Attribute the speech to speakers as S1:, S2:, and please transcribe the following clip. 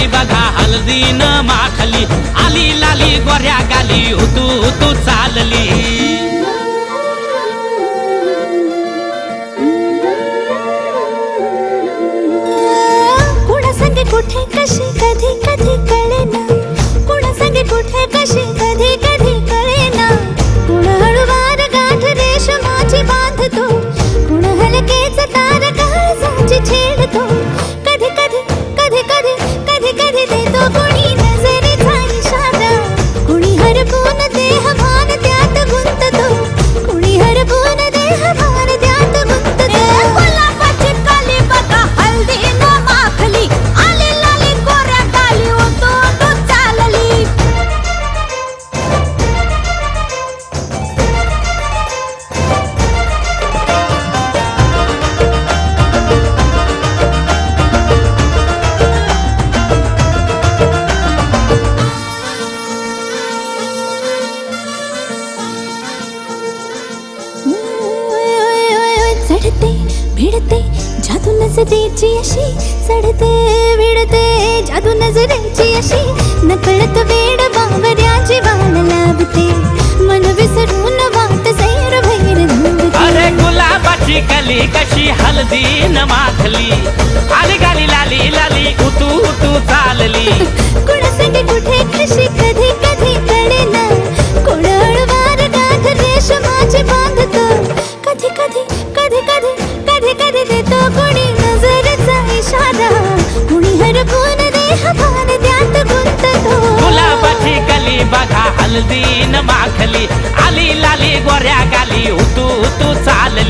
S1: कली बघा हलदीन माखली आली लाली गोऱ्या गाली हुतू हुतू चालली
S2: कुठे कशी कधी कधी कळेना कुणा संगे कुठे कशी कधी कधी कळेना कुण हळूवार गाठ रेशमाची बांधतो कुण हलकेच तार काळजाची छेडतो कधी कधी कधी कधी कधी कधी देतो कुणी नजरेचा इशारा कुणी हरपून देह भान त्यात गुंततो कुणी हरपून देह भान त्यात गुंततो गुलाबाची कली बघा हल्दीन माखली चढते भिडते जादू नजरेची अशी चढते भिडते जादू नजरेची अशी नकळत वेड बावऱ्याची वाण लाभते मन विसरून वाट सैर भैर धुवते
S1: अरे गुलाबाची कली कशी हलदीन माखली आली गाली लाली लाली उतू उतू चालली
S2: कुणा संगे कुठे कशी कधी कधी कळेना कोण हळूवार गाठ रेशमाची बांधतो कधी कधी कधी कधी कधी कधी देतो कुणी नजरेचा इशारा कुणी हरपून देह भान त्यात गुंततो
S1: गुलाबाची कली बघा हलदीन माखली आली लाली गोऱ्या गाली हुतू हुतू चालली